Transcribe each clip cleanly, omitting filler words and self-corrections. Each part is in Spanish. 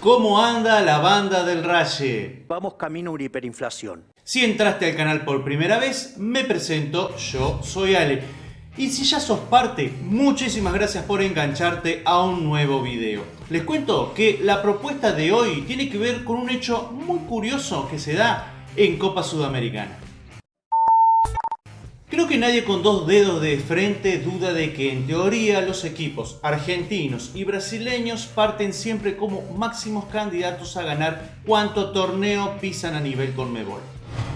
¿Cómo anda la banda del Raye? Vamos camino a una hiperinflación. Si entraste al canal por primera vez, me presento, yo soy Ale. Y si ya sos parte, muchísimas gracias por engancharte a un nuevo video. Les cuento que la propuesta de hoy tiene que ver con un hecho muy curioso que se da en Copa Sudamericana. Creo que nadie con dos dedos de frente duda de que en teoría los equipos argentinos y brasileños parten siempre como máximos candidatos a ganar cuanto torneo pisan a nivel Conmebol.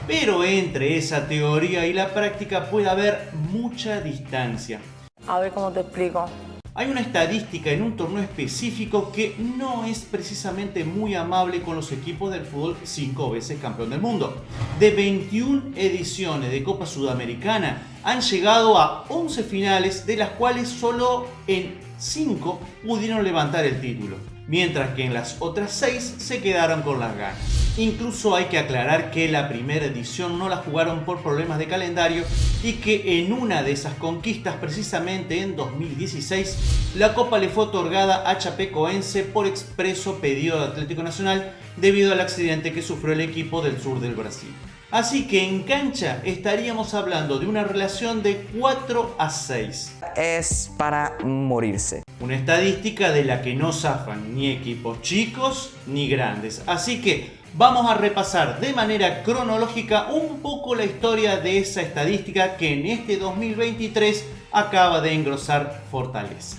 Pero entre esa teoría y la práctica puede haber mucha distancia. A ver cómo te explico. Hay una estadística en un torneo específico que no es precisamente muy amable con los equipos del fútbol 5 veces campeón del mundo. De 21 ediciones de Copa Sudamericana han llegado a 11 finales, de las cuales solo en 5 pudieron levantar el título, mientras que en las otras 6 se quedaron con las ganas. Incluso hay que aclarar que la primera edición no la jugaron por problemas de calendario y que en una de esas conquistas, precisamente en 2016, la copa le fue otorgada a Chapecoense por expreso pedido de Atlético Nacional debido al accidente que sufrió el equipo del sur del Brasil. Así que en cancha estaríamos hablando de una relación de 4-6. Es para morirse. Una estadística de la que no zafan ni equipos chicos ni grandes. Así que vamos a repasar de manera cronológica un poco la historia de esa estadística que en este 2023 acaba de engrosar fortaleza.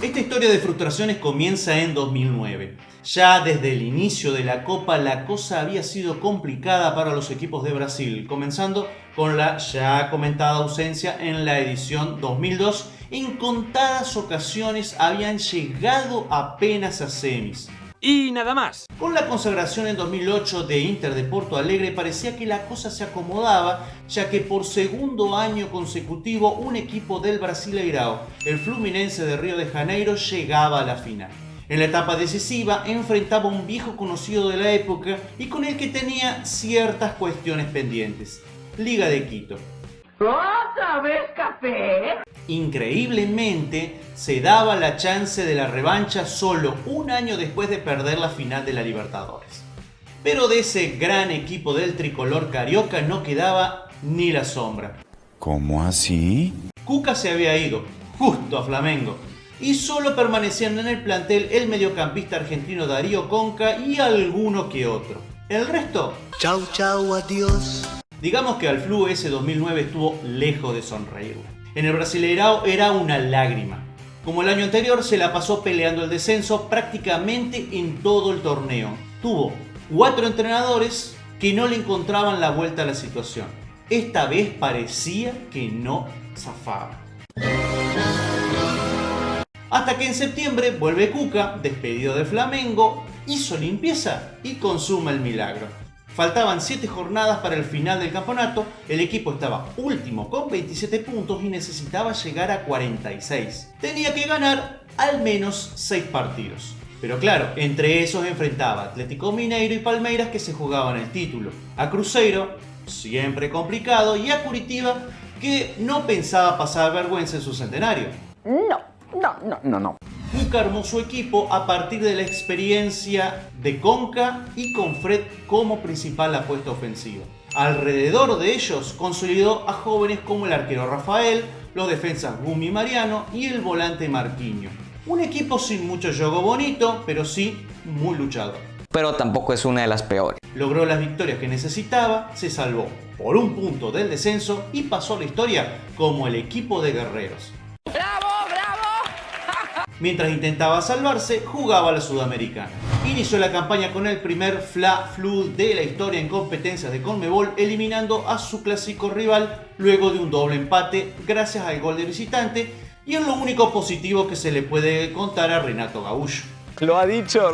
Esta historia de frustraciones comienza en 2009. Ya desde el inicio de la Copa la cosa había sido complicada para los equipos de Brasil, comenzando con la ya comentada ausencia en la edición 2002. En contadas ocasiones habían llegado apenas a semis. Y nada más. Con la consagración en 2008 de Inter de Porto Alegre parecía que la cosa se acomodaba, ya que por segundo año consecutivo un equipo del Brasileirao, el Fluminense de Río de Janeiro, llegaba a la final. En la etapa decisiva enfrentaba a un viejo conocido de la época y con el que tenía ciertas cuestiones pendientes: Liga de Quito. ¿Otra vez café? Increíblemente, se daba la chance de la revancha solo un año después de perder la final de la Libertadores. Pero de ese gran equipo del tricolor carioca no quedaba ni la sombra. ¿Cómo así? Cuca se había ido, justo a Flamengo, y solo permanecían en el plantel el mediocampista argentino Darío Conca y alguno que otro. El resto, Chau, chau, adiós. digamos que al Flu ese 2009 estuvo lejos de sonreír. En el Brasileirao era una lágrima. Como el año anterior, se la pasó peleando el descenso prácticamente en todo el torneo. Tuvo 4 entrenadores que no le encontraban la vuelta a la situación. Esta vez parecía que no zafaba. Hasta que en septiembre vuelve Cuca, despedido de Flamengo, hizo limpieza y consuma el milagro. Faltaban 7 jornadas para el final del campeonato, el equipo estaba último con 27 puntos y necesitaba llegar a 46. Tenía que ganar al menos 6 partidos. Pero claro, entre esos enfrentaba a Atlético Mineiro y Palmeiras, que se jugaban el título, a Cruzeiro, siempre complicado, y a Curitiba, que no pensaba pasar vergüenza en su centenario. No. Cuca armó su equipo a partir de la experiencia de Conca y con Fred como principal apuesta ofensiva. Alrededor de ellos consolidó a jóvenes como el arquero Rafael, los defensas Gumi y Mariano y el volante Marquinhos. Un equipo sin mucho juego bonito, pero sí muy luchador. Pero tampoco es una de las peores. Logró las victorias que necesitaba, se salvó por un punto del descenso y pasó a la historia como el equipo de guerreros. Mientras intentaba salvarse, jugaba a la Sudamericana. Inició la campaña con el primer Fla-Flu de la historia en competencias de Conmebol, eliminando a su clásico rival luego de un doble empate gracias al gol de visitante, y es lo único positivo que se le puede contar a Renato Gaúcho. Lo ha dicho.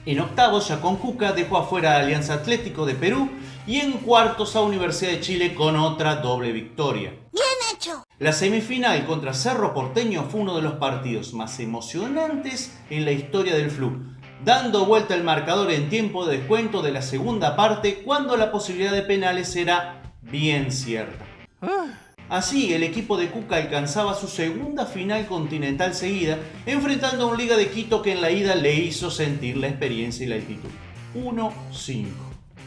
En octavos, ya con Cuca, dejó afuera a Alianza Atlético de Perú y en cuartos a Universidad de Chile con otra doble victoria. ¡Bien hecho! La semifinal contra Cerro Porteño fue uno de los partidos más emocionantes en la historia del Flu, dando vuelta el marcador en tiempo de descuento de la segunda parte cuando la posibilidad de penales era bien cierta. Así, el equipo de Cuca alcanzaba su segunda final continental seguida, enfrentando a un Liga de Quito que en la ida le hizo sentir la experiencia y la altitud. 1-5.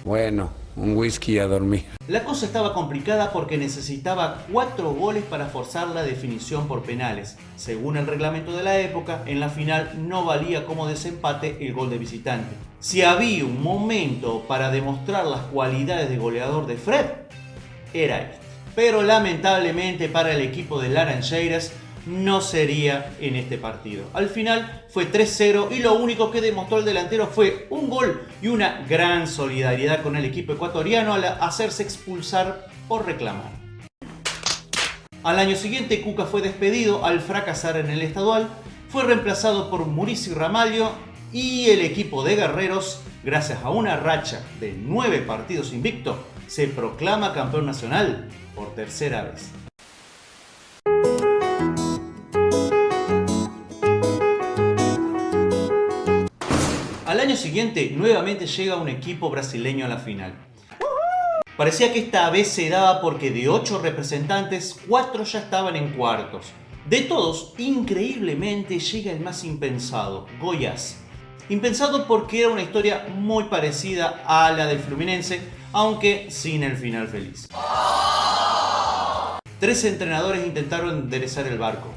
Bueno, un whisky a dormir. La cosa estaba complicada porque necesitaba 4 goles para forzar la definición por penales. Según el reglamento de la época, en la final no valía como desempate el gol de visitante. Si había un momento para demostrar las cualidades de goleador de Fred, era este. Pero lamentablemente para el equipo de Laranjeiras no sería en este partido. Al final fue 3-0 y lo único que demostró el delantero fue un gol y una gran solidaridad con el equipo ecuatoriano al hacerse expulsar por reclamar. Al año siguiente Cuca fue despedido al fracasar en el estadual, fue reemplazado por Muricy Ramalho y el equipo de Guerreros, gracias a una racha de 9 partidos invicto, se proclama campeón nacional por tercera vez. Al año siguiente, nuevamente llega un equipo brasileño a la final. Parecía que esta vez se daba porque de 8 representantes, 4 ya estaban en cuartos. De todos, increíblemente llega el más impensado, Goiás. Impensado porque era una historia muy parecida a la del Fluminense, aunque sin el final feliz. 3 entrenadores intentaron enderezar el barco,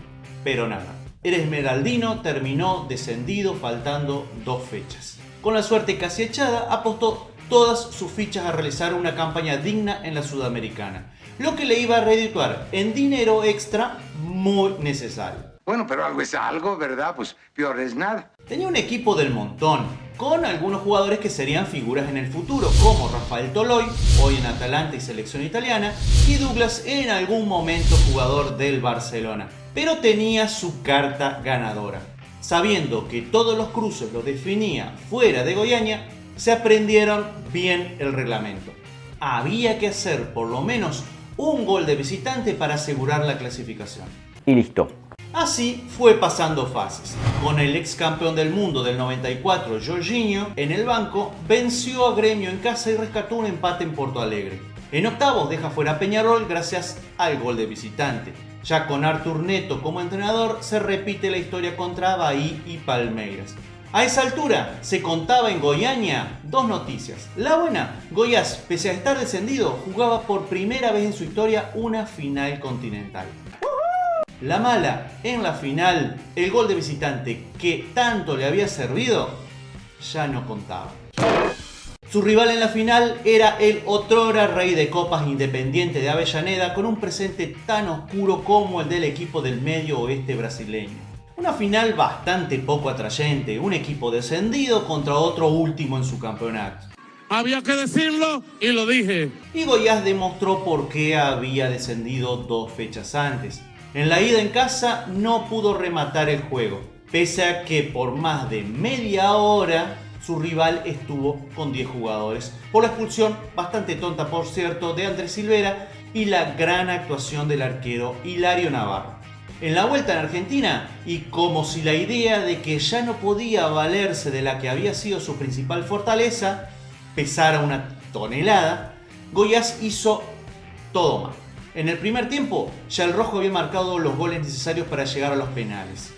pero nada. El Esmeraldino terminó descendido faltando 2 fechas. Con la suerte casi echada, apostó todas sus fichas a realizar una campaña digna en la Sudamericana, lo que le iba a redituar en dinero extra muy necesario. Bueno, pero algo es algo, ¿verdad? Pues peor es nada. Tenía un equipo del montón, con algunos jugadores que serían figuras en el futuro, como Rafael Toloi, hoy en Atalanta y selección italiana, y Douglas, en algún momento jugador del Barcelona. Pero tenía su carta ganadora. Sabiendo que todos los cruces los definía fuera de Goiânia, se aprendieron bien el reglamento. Había que hacer por lo menos un gol de visitante para asegurar la clasificación. Y listo. Así fue pasando fases. Con el ex campeón del mundo del 94, Jorginho, en el banco, venció a Gremio en casa y rescató un empate en Porto Alegre. En octavos deja fuera a Peñarol gracias al gol de visitante. Ya con Arthur Neto como entrenador, se repite la historia contra Bahía y Palmeiras. A esa altura se contaba en Goiânia 2 noticias. La buena, Goiás, pese a estar descendido, jugaba por primera vez en su historia una final continental. La mala, en la final, el gol de visitante que tanto le había servido, ya no contaba. Su rival en la final era el otrora rey de copas Independiente de Avellaneda, con un presente tan oscuro como el del equipo del medio oeste brasileño. Una final bastante poco atrayente, un equipo descendido contra otro último en su campeonato. Había que decirlo y lo dije. Y Goiás demostró por qué había descendido 2 fechas antes. En la ida en casa no pudo rematar el juego, pese a que por más de media hora su rival estuvo con 10 jugadores, por la expulsión, bastante tonta por cierto, de Andrés Silveira y la gran actuación del arquero Hilario Navarro. En la vuelta en Argentina, y como si la idea de que ya no podía valerse de la que había sido su principal fortaleza pesara una tonelada, Goiás hizo todo mal. En el primer tiempo, ya el rojo había marcado los goles necesarios para llegar a los penales.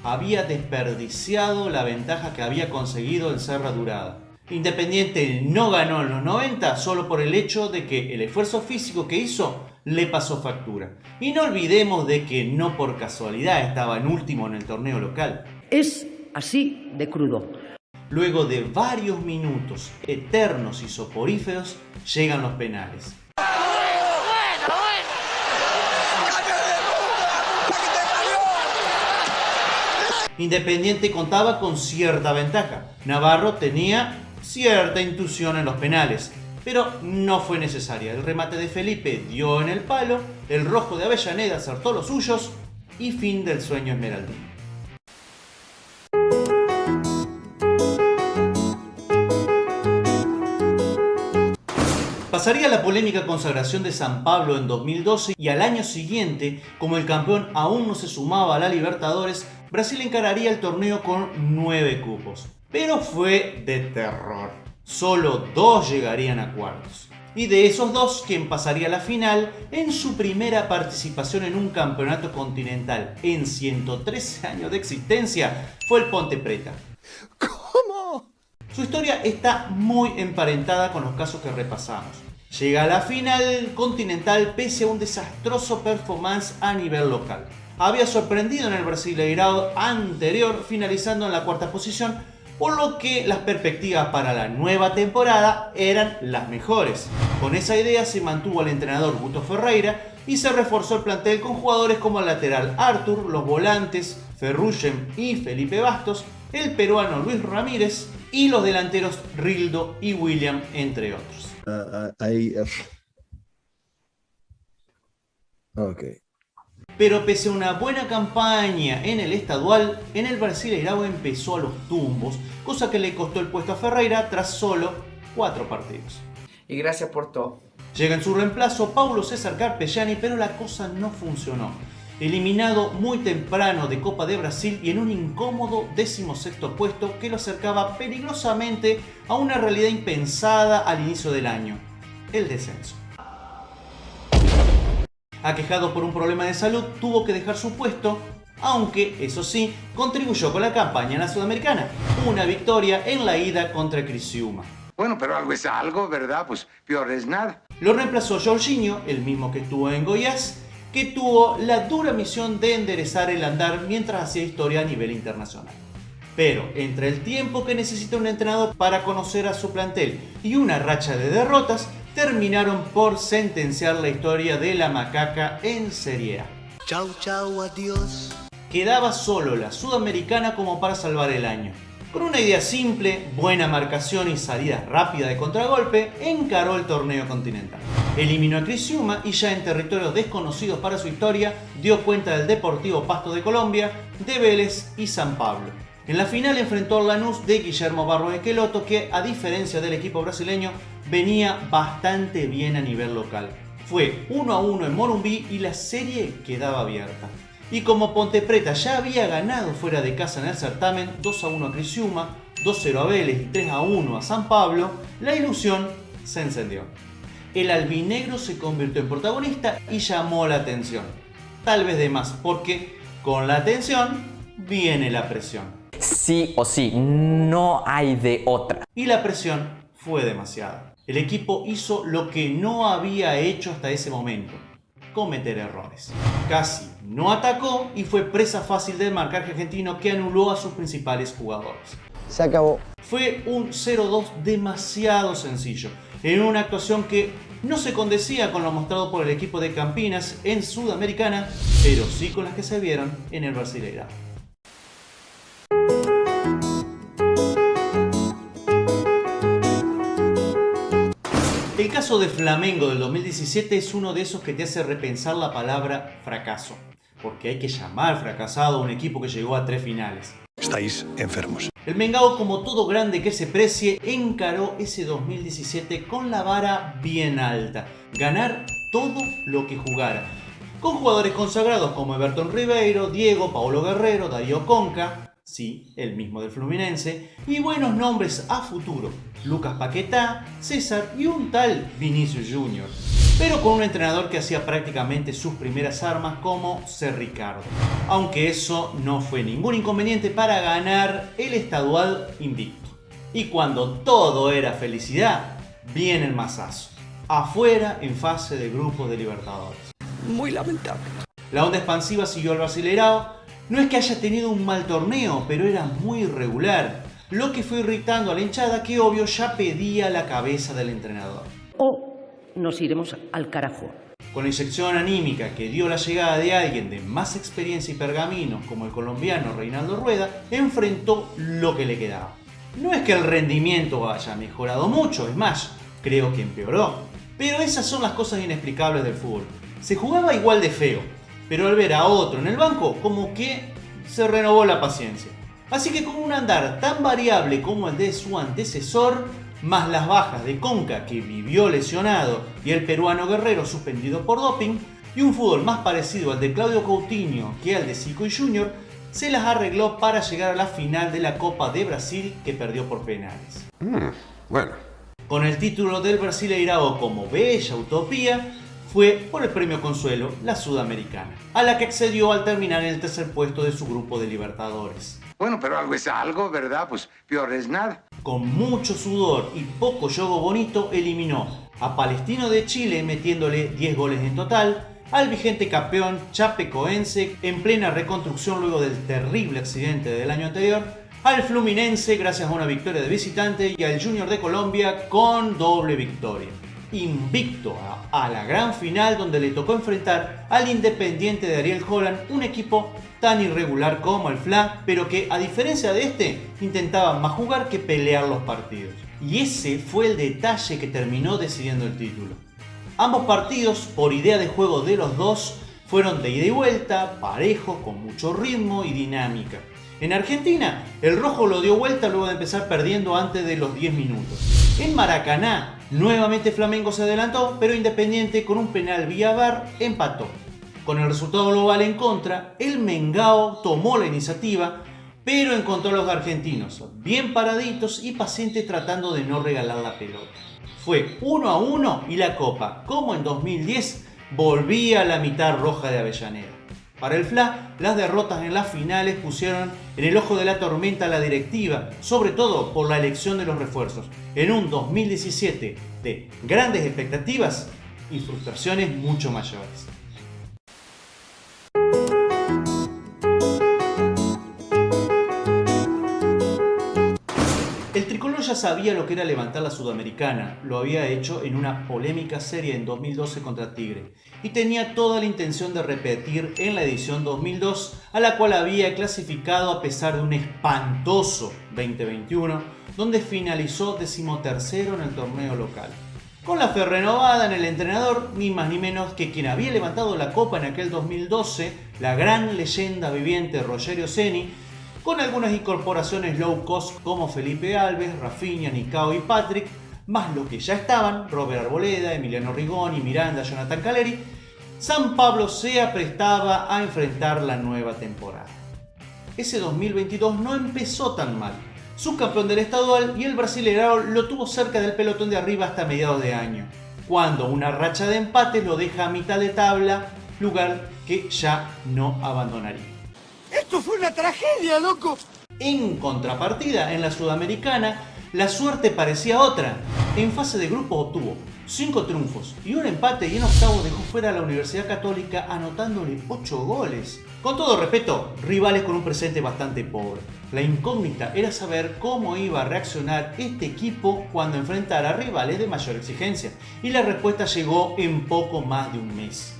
Había desperdiciado la ventaja que había conseguido en Serra Dourada. Independiente no ganó en los 90 solo por el hecho de que el esfuerzo físico que hizo le pasó factura. Y no olvidemos de que no por casualidad estaba en último en el torneo local. Es así de crudo. Luego de varios minutos eternos y soporíferos, llegan los penales. Independiente contaba con cierta ventaja. Navarro tenía cierta intuición en los penales, pero no fue necesaria. El remate de Felipe dio en el palo, el rojo de Avellaneda acertó los suyos y fin del sueño esmeraldino. Pasaría la polémica consagración de San Pablo en 2012 y al año siguiente, como el campeón aún no se sumaba a la Libertadores, Brasil encararía el torneo con 9 cupos. Pero fue de terror. Solo 2 llegarían a cuartos. y de esos dos, quien pasaría a la final en su primera participación en un campeonato continental en 113 años de existencia fue el Ponte Preta. ¿Cómo? Su historia está muy emparentada con los casos que repasamos. Llega a la final continental pese a un desastroso performance a nivel local. Había sorprendido en el Brasileirao anterior, finalizando en la cuarta posición, por lo que las perspectivas para la nueva temporada eran las mejores. Con esa idea se mantuvo al entrenador Guto Ferreira y se reforzó el plantel con jugadores como el lateral Arthur, los volantes Ferrugem y Felipe Bastos, el peruano Luis Ramírez y los delanteros Rildo y William, entre otros. Pero pese a una buena campaña en el estadual, en el Brasileirao empezó a los tumbos, cosa que le costó el puesto a Ferreira tras solo 4 partidos. Y gracias por todo. Llega en su reemplazo Paulo César Carpegiani, pero la cosa no funcionó. Eliminado muy temprano de Copa de Brasil y en un incómodo 16º puesto que lo acercaba peligrosamente a una realidad impensada al inicio del año: el descenso. Aquejado por un problema de salud, tuvo que dejar su puesto, aunque, eso sí, contribuyó con la campaña en la Sudamericana. Una victoria en la ida contra Criciúma. Bueno, pero algo es algo, ¿verdad? Pues peor es nada. Lo reemplazó Jorginho, el mismo que estuvo en Goiás, que tuvo la dura misión de enderezar el andar mientras hacía historia a nivel internacional. Pero entre el tiempo que necesita un entrenador para conocer a su plantel y una racha de derrotas, terminaron por sentenciar la historia de la macaca en Serie A. Chau, chau, adiós. Quedaba solo la Sudamericana como para salvar el año. Con una idea simple, buena marcación y salida rápida de contragolpe, encaró el torneo continental. Eliminó a Criciúma y ya en territorios desconocidos para su historia, dio cuenta del Deportivo Pasto de Colombia, de Vélez y San Pablo. En la final enfrentó al Lanús de Guillermo Barros Esqueloto, que a diferencia del equipo brasileño, venía bastante bien a nivel local. Fue 1-1 en Morumbí y la serie quedaba abierta. Y como Ponte Preta ya había ganado fuera de casa en el certamen, 2-1 a Criciúma, 2-0 a Vélez y 3-1 a San Pablo, la ilusión se encendió. El albinegro se convirtió en protagonista y llamó la atención. Tal vez de más, porque con la atención viene la presión. Sí o sí, no hay de otra. Y la presión fue demasiada. El equipo hizo lo que no había hecho hasta ese momento: cometer errores. Casi no atacó y fue presa fácil del marcaje argentino, que anuló a sus principales jugadores. Se acabó. Fue un 0-2 demasiado sencillo, en una actuación que no se condecía con lo mostrado por el equipo de Campinas en Sudamericana, pero sí con las que se vieron en el Brasileirao. El caso de Flamengo del 2017 es uno de esos que te hace repensar la palabra fracaso, porque hay que llamar fracasado a un equipo que llegó a 3 finales. Estáis enfermos. El Mengao, como todo grande que se precie, encaró ese 2017 con la vara bien alta: ganar todo lo que jugara, con jugadores consagrados como Everton Ribeiro, Diego, Paulo Guerrero, Darío Conca, sí, el mismo del Fluminense, y buenos nombres a futuro: Lucas Paquetá, César y un tal Vinicius Junior. Pero con un entrenador que hacía prácticamente sus primeras armas como Ser Ricardo. Aunque eso no fue ningún inconveniente para ganar el estadual invicto. Y cuando todo era felicidad, viene el mazazo: afuera en fase de grupos de Libertadores. Muy lamentable. La onda expansiva siguió al Brasileirao. No es que haya tenido un mal torneo, pero era muy irregular, lo que fue irritando a la hinchada, que obvio ya pedía la cabeza del entrenador. O nos iremos al carajo. Con la inyección anímica que dio la llegada de alguien de más experiencia y pergaminos como el colombiano Reinaldo Rueda, enfrentó lo que le quedaba. No es que el rendimiento haya mejorado mucho, es más, creo que empeoró. Pero esas son las cosas inexplicables del fútbol. Se jugaba igual de feo, pero al ver a otro en el banco, como que se renovó la paciencia. Así que con un andar tan variable como el de su antecesor, más las bajas de Conca, que vivió lesionado, y el peruano Guerrero suspendido por doping, y un fútbol más parecido al de Claudio Coutinho que al de Zico y Junior, se las arregló para llegar a la final de la Copa de Brasil, que perdió por penales. Bueno. con el título del Brasileirao como bella utopía, fue por el premio Consuelo, la Sudamericana, a la que accedió al terminar en el tercer puesto de su grupo de Libertadores. Bueno, pero algo es algo, ¿verdad? Pues peor es nada. Con mucho sudor y poco juego bonito, eliminó a Palestino de Chile metiéndole 10 goles en total, al vigente campeón chapecoense en plena reconstrucción luego del terrible accidente del año anterior, al Fluminense gracias a una victoria de visitante y al Junior de Colombia con doble victoria. Invicto a la gran final donde le tocó enfrentar al Independiente de Ariel Holland, un equipo tan irregular como el FLA, pero que a diferencia de este intentaba más jugar que pelear los partidos. Y ese fue el detalle que terminó decidiendo el título. Ambos partidos, por idea de juego de los dos, fueron de ida y vuelta, parejos, con mucho ritmo y dinámica. En Argentina, el rojo lo dio vuelta luego de empezar perdiendo antes de los 10 minutos. En Maracaná, nuevamente Flamengo se adelantó, pero Independiente con un penal vía VAR empató. Con el resultado global en contra, el Mengao tomó la iniciativa, pero encontró a los argentinos bien paraditos y pacientes tratando de no regalar la pelota. Fue 1-1 y la Copa, como en 2010, volvía a la mitad roja de Avellaneda. Para el FLA, las derrotas en las finales pusieron en el ojo de la tormenta a la directiva, sobre todo por la elección de los refuerzos, en un 2017 de grandes expectativas y frustraciones mucho mayores. El tricolor ya sabía lo que era levantar la Sudamericana, lo había hecho en una polémica serie en 2012 contra Tigre y tenía toda la intención de repetir en la edición 2002, a la cual había clasificado a pesar de un espantoso 2021, donde finalizó 13º en el torneo local. Con la fe renovada en el entrenador, ni más ni menos que quien había levantado la copa en aquel 2012, la gran leyenda viviente Rogerio Ceni, con algunas incorporaciones low cost como Felipe Alves, Rafinha, Nicao y Patrick, más los que ya estaban, Robert Arboleda, Emiliano Rigoni, Miranda, Jonathan Caleri, San Pablo se aprestaba a enfrentar la nueva temporada. Ese 2022 no empezó tan mal. Subcampeón del estadual y el Brasileirao lo tuvo cerca del pelotón de arriba hasta mediados de año, cuando una racha de empates lo deja a mitad de tabla, lugar que ya no abandonaría. ¡Esto fue una tragedia, loco! En contrapartida, en la Sudamericana, la suerte parecía otra. En fase de grupo obtuvo 5 triunfos y un empate y en octavos dejó fuera a la Universidad Católica anotándole 8 goles. Con todo respeto, rivales con un presente bastante pobre. La incógnita era saber cómo iba a reaccionar este equipo cuando enfrentara a rivales de mayor exigencia, y la respuesta llegó en poco más de un mes.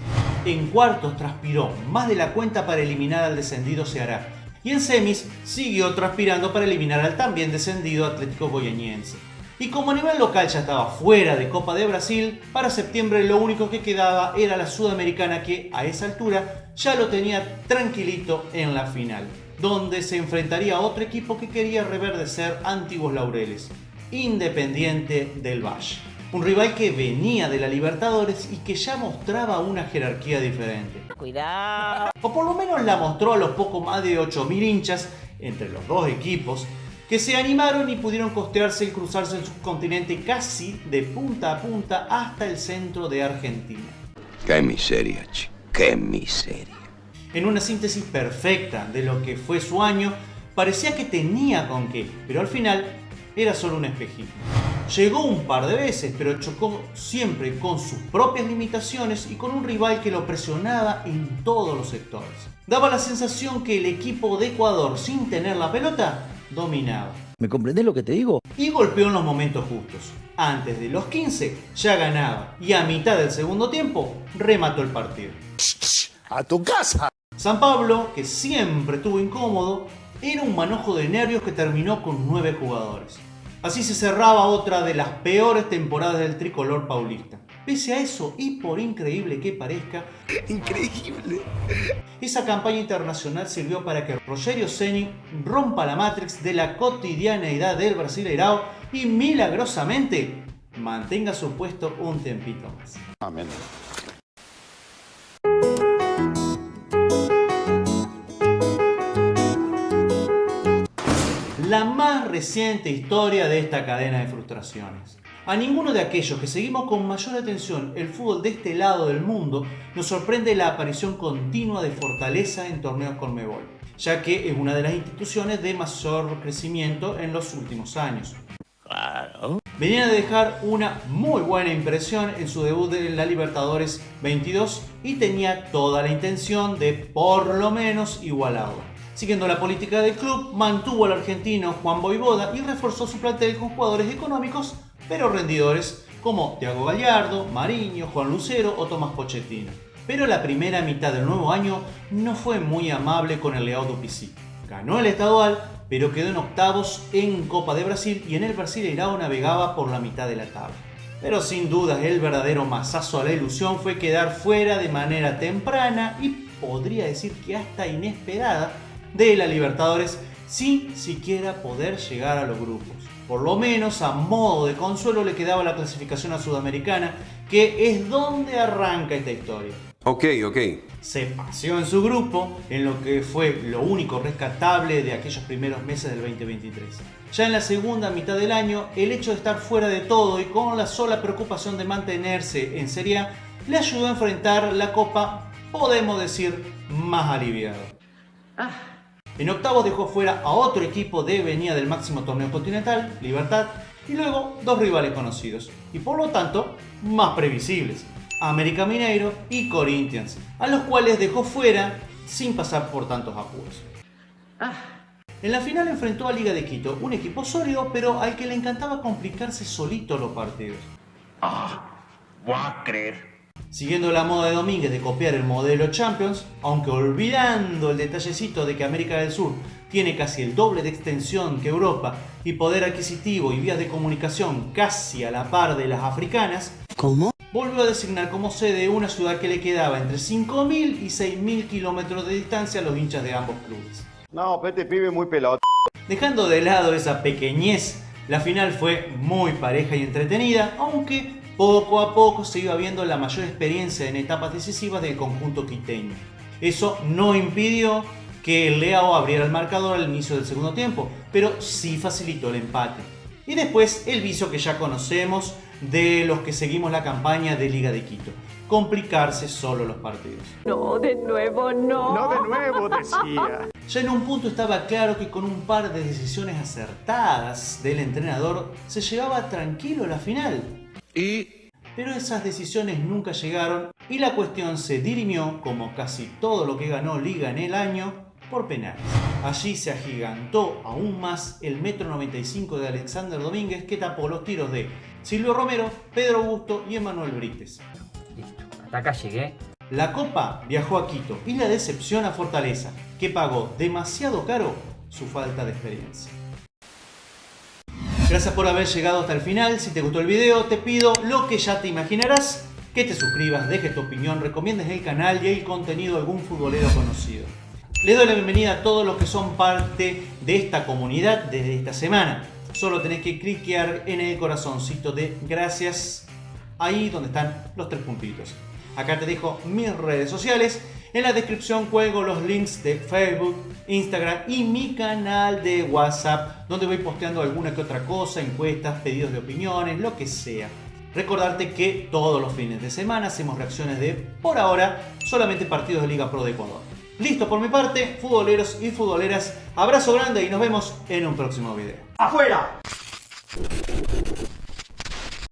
En cuartos transpiró más de la cuenta para eliminar al descendido Ceará, y en semis siguió transpirando para eliminar al también descendido Atlético Goianiense. Y como a nivel local ya estaba fuera de Copa de Brasil, para septiembre lo único que quedaba era la Sudamericana, que a esa altura ya lo tenía tranquilito en la final, donde se enfrentaría a otro equipo que quería reverdecer antiguos laureles, Independiente del Valle. Un rival que venía de la Libertadores y que ya mostraba una jerarquía diferente. Cuidado. O por lo menos la mostró a los poco más de 8.000 hinchas entre los dos equipos, que se animaron y pudieron costearse y cruzarse el subcontinente casi de punta a punta hasta el centro de Argentina. Qué miseria, chico. Qué miseria. En una síntesis perfecta de lo que fue su año, parecía que tenía con qué, pero al final era solo un espejismo. Llegó un par de veces, pero chocó siempre con sus propias limitaciones y con un rival que lo presionaba en todos los sectores. Daba la sensación que el equipo de Ecuador, sin tener la pelota, dominaba. ¿Me comprendés lo que te digo? Y golpeó en los momentos justos. Antes de los 15 ya ganaba y a mitad del segundo tiempo remató el partido. ¡A tu casa! San Pablo, que siempre estuvo incómodo, era un manojo de nervios que terminó con 9 jugadores. Así se cerraba otra de las peores temporadas del tricolor paulista. Pese a eso, y por increíble que parezca, ¡Increíble! esa campaña internacional sirvió para que Rogerio Ceni rompa la matrix de la cotidianeidad del Brasileirao y milagrosamente mantenga su puesto un tiempito más. Amén. La más reciente historia de esta cadena de frustraciones. A ninguno de aquellos que seguimos con mayor atención el fútbol de este lado del mundo nos sorprende la aparición continua de Fortaleza en torneos Conmebol, ya que es una de las instituciones de mayor crecimiento en los últimos años. Claro. Venían de dejar una muy buena impresión en su debut en la Libertadores 22 y tenía toda la intención de por lo menos igualarlo. Siguiendo la política del club, mantuvo al argentino Juan Voivoda y reforzó su plantel con jugadores económicos pero rendidores como Thiago Gallardo, Mariño, Juan Lucero o Tomás Pochettino. Pero la primera mitad del nuevo año no fue muy amable con el Leão do Pici. Ganó el estadual, pero quedó en octavos en Copa de Brasil y en el Brasileirão navegaba por la mitad de la tabla. Pero sin dudas el verdadero mazazo a la ilusión fue quedar fuera de manera temprana y podría decir que hasta inesperada de la Libertadores sin siquiera poder llegar a los grupos. Por lo menos a modo de consuelo le quedaba la clasificación a Sudamericana, que es donde arranca esta historia. Ok. Se paseó en su grupo en lo que fue lo único rescatable de aquellos primeros meses del 2023. Ya en la segunda mitad del año, el hecho de estar fuera de todo y con la sola preocupación de mantenerse en Serie A le ayudó a enfrentar la Copa, podemos decir, más aliviado. En octavos dejó fuera a otro equipo de venida del máximo torneo continental, Libertad, y luego dos rivales conocidos, y por lo tanto más previsibles, América Mineiro y Corinthians, a los cuales dejó fuera sin pasar por tantos apuros. En la final enfrentó a Liga de Quito, un equipo sólido pero al que le encantaba complicarse solito los partidos. Voy a creer. Siguiendo la moda de Domínguez de copiar el modelo Champions, aunque olvidando el detallecito de que América del Sur tiene casi el doble de extensión que Europa y poder adquisitivo y vías de comunicación casi a la par de las africanas, ¿Cómo? volvió a designar como sede una ciudad que le quedaba entre 5.000 y 6.000 kilómetros de distancia a los hinchas de ambos clubes. No, pero este pibe es muy pelota. Dejando de lado esa pequeñez, la final fue muy pareja y entretenida, aunque poco a poco se iba viendo la mayor experiencia en etapas decisivas del conjunto quiteño. Eso no impidió que el Leão abriera el marcador al inicio del segundo tiempo, pero sí facilitó el empate. Y después el vicio que ya conocemos de los que seguimos la campaña de Liga de Quito: complicarse solo los partidos. No, de nuevo no. No de nuevo, decía. Ya en un punto estaba claro que con un par de decisiones acertadas del entrenador se llevaba tranquilo la final. Pero esas decisiones nunca llegaron y la cuestión se dirimió, como casi todo lo que ganó Liga en el año, por penales. Allí se agigantó aún más el 1,95 m de Alexander Domínguez, que tapó los tiros de Silvio Romero, Pedro Augusto y Emanuel Brites. Listo, hasta acá llegué. La Copa viajó a Quito y la decepción a Fortaleza, que pagó demasiado caro su falta de experiencia. Gracias por haber llegado hasta el final. Si te gustó el video, te pido lo que ya te imaginarás: que te suscribas, dejes tu opinión, recomiendes el canal y el contenido de algún futbolero conocido. Les doy la bienvenida a todos los que son parte de esta comunidad desde esta semana. Solo tenés que cliquear en el corazoncito de gracias, ahí donde están los 3 puntitos. Acá te dejo mis redes sociales. En la descripción cuelgo los links de Facebook, Instagram y mi canal de WhatsApp, donde voy posteando alguna que otra cosa, encuestas, pedidos de opiniones, lo que sea. Recordarte que todos los fines de semana hacemos reacciones de, por ahora, solamente partidos de Liga Pro de Ecuador. Listo por mi parte, futboleros y futboleras. Abrazo grande y nos vemos en un próximo video. ¡Afuera!